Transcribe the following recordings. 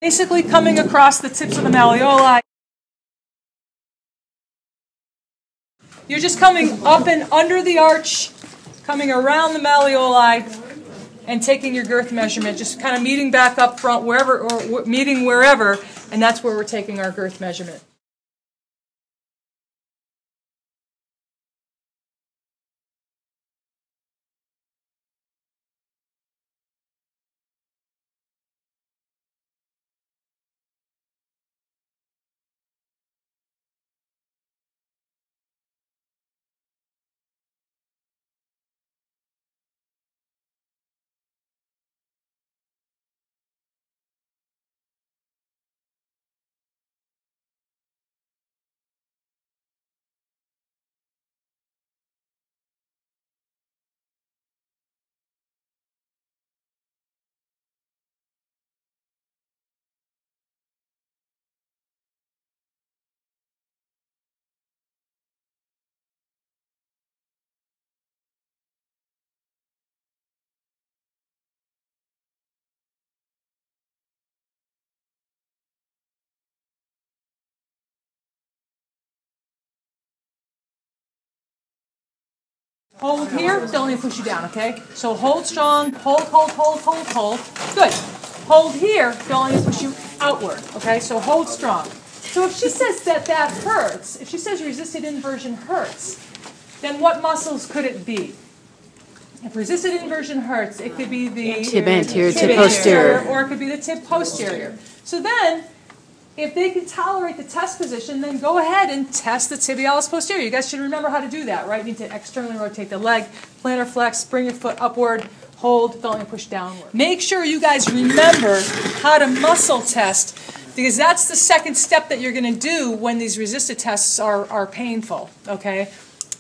Basically coming across the tips of the malleoli. You're just coming up and under the arch, coming around the malleoli, and taking your girth measurement, just kind of meeting back up front wherever, or meeting wherever, and that's where we're taking our girth measurement. Hold here, don't let me push you down, okay? So hold strong, hold. Good. Hold here, don't let me push you outward, okay? So hold strong. So if she says that hurts, if she says resisted inversion hurts, then what muscles could it be? If resisted inversion hurts, it could be the tib anterior, tib posterior. Or it could be the tib posterior. So then, if they can tolerate the test position, then go ahead and test the tibialis posterior. You guys should remember how to do that, right? You need to externally rotate the leg, plantar flex, bring your foot upward, hold, don't let me push downward. Make sure you guys remember how to muscle test, because that's the second step that you're going to do when these resisted tests are painful, okay?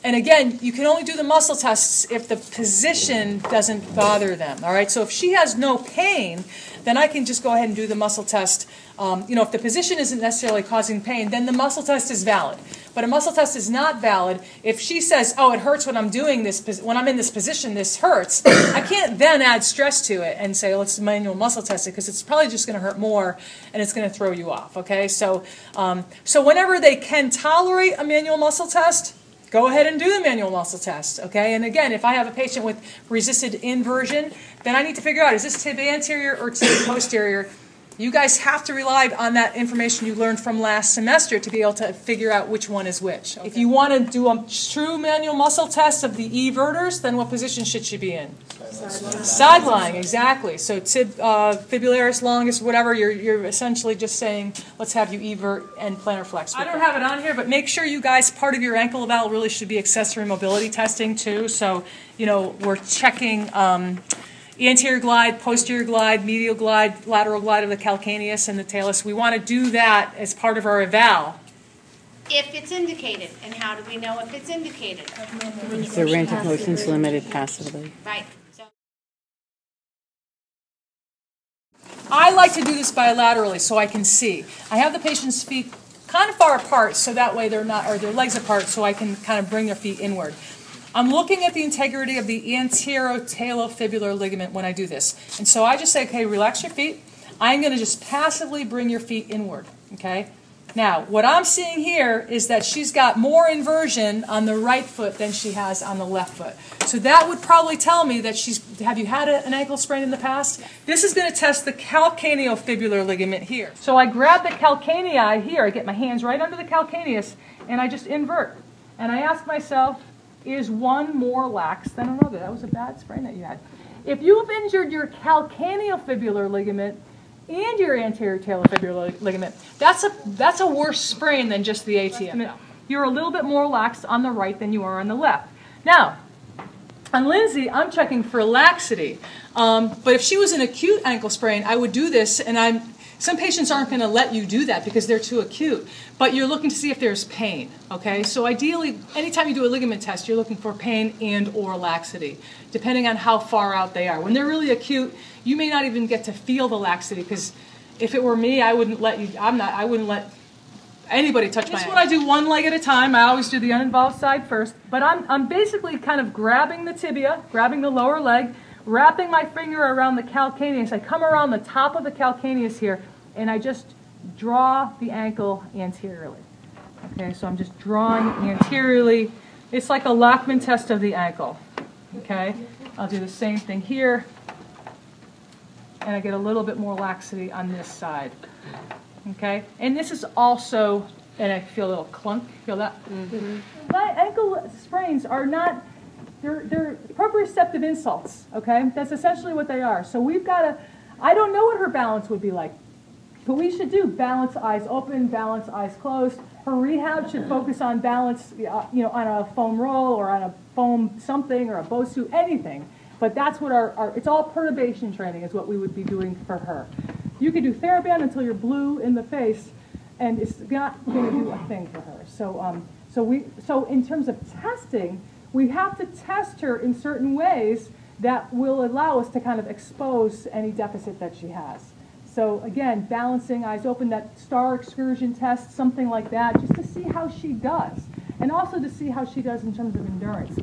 And again, you can only do the muscle tests if the position doesn't bother them, all right? So if she has no pain, then I can just go ahead and do the muscle test. If the position isn't necessarily causing pain, then the muscle test is valid. But a muscle test is not valid if she says, oh, it hurts when I'm doing this, when I'm in this position, this hurts. I can't then add stress to it and say, let's manual muscle test it, because it's probably just going to hurt more and it's going to throw you off, okay? So whenever they can tolerate a manual muscle test, go ahead and do the manual muscle test, okay? And again, if I have a patient with resisted inversion, then I need to figure out, is this tib anterior or tib posterior? You guys have to rely on that information you learned from last semester to be able to figure out which one is which. Okay. If you want to do a true manual muscle test of the everters, then what position should she be in? Side lying, exactly. So tib fibularis longus, whatever, you're essentially just saying, let's have you evert and plantar flex. I don't have it on here, but make sure you guys, part of your ankle eval really should be accessory mobility testing too. So, we're checking anterior glide, posterior glide, medial glide, lateral glide of the calcaneus and the talus. We want to do that as part of our eval. If it's indicated, and how do we know if it's indicated? The range of motion is limited passively. Right. I like to do this bilaterally so I can see. I have the patient's feet kind of far apart so that way they're not, or their legs apart, so I can kind of bring their feet inward. I'm looking at the integrity of the anterotalofibular ligament when I do this. And so I just say, okay, relax your feet. I'm going to just passively bring your feet inward, okay? Now, what I'm seeing here is that she's got more inversion on the right foot than she has on the left foot. So that would probably tell me that have you had an ankle sprain in the past? This is going to test the calcaneofibular ligament here. So I grab the calcanei here, I get my hands right under the calcaneus, and I just invert. And I ask myself, is one more lax than another? That was a bad sprain that you had. If you've injured your calcaneofibular ligament and your anterior talofibular ligament, that's a worse sprain than just the ATM. You're a little bit more lax on the right than you are on the left. Now, on Lindsay, I'm checking for laxity. But if she was an acute ankle sprain, I would do this, and some patients aren't going to let you do that because they're too acute. But you're looking to see if there's pain, okay? So ideally, anytime you do a ligament test, you're looking for pain and or laxity, depending on how far out they are. When they're really acute, you may not even get to feel the laxity, because if it were me, I wouldn't let anybody touch my ankle. This one I do one leg at a time. I always do the uninvolved side first. But I'm basically kind of grabbing the tibia, grabbing the lower leg, wrapping my finger around the calcaneus. I come around the top of the calcaneus here, and I just draw the ankle anteriorly. Okay, so I'm just drawing anteriorly. It's like a Ligament test of the ankle. Okay, I'll do the same thing here, and I get a little bit more laxity on this side. Okay, and this is also, and I feel a little clunk. Feel that? Ankle sprains are not. They're proprioceptive insults. Okay, that's essentially what they are. So we've got to. I don't know what her balance would be like, but we should do balance eyes open, balance eyes closed. Her rehab should focus on balance, on a foam roll or on a foam something or a Bosu, anything. But that's what it's all perturbation training is what we would be doing for her. You could do TheraBand until you're blue in the face, and it's not going to do a thing for her. So in terms of testing, we have to test her in certain ways that will allow us to kind of expose any deficit that she has. So again, balancing, eyes open, that star excursion test, something like that, just to see how she does. And also to see how she does in terms of endurance.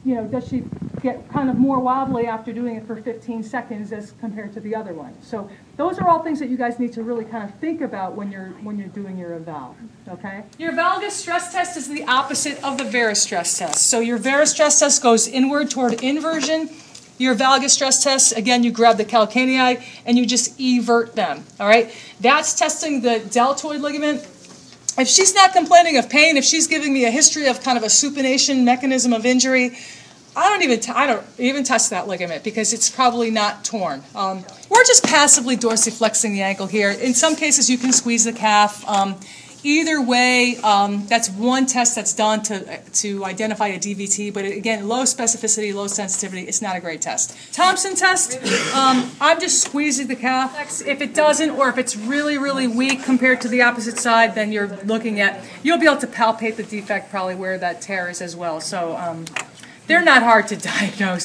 Does she get kind of more wobbly after doing it for 15 seconds as compared to the other one? So those are all things that you guys need to really kind of think about when you're doing your eval, okay? Your valgus stress test is the opposite of the varus stress test. So your varus stress test goes inward toward inversion. Your valgus stress test, again, you grab the calcanei and you just evert them, all right? That's testing the deltoid ligament. If she's not complaining of pain, if she's giving me a history of kind of a supination mechanism of injury, I don't even test that ligament because it's probably not torn. We're just passively dorsiflexing the ankle here. In some cases, you can squeeze the calf. Either way, that's one test that's done to identify a DVT, but again, low specificity, low sensitivity, it's not a great test. Thompson test, I'm just squeezing the calf. If it doesn't, or if it's really, really weak compared to the opposite side, then you'll be able to palpate the defect probably where that tear is as well. So they're not hard to diagnose.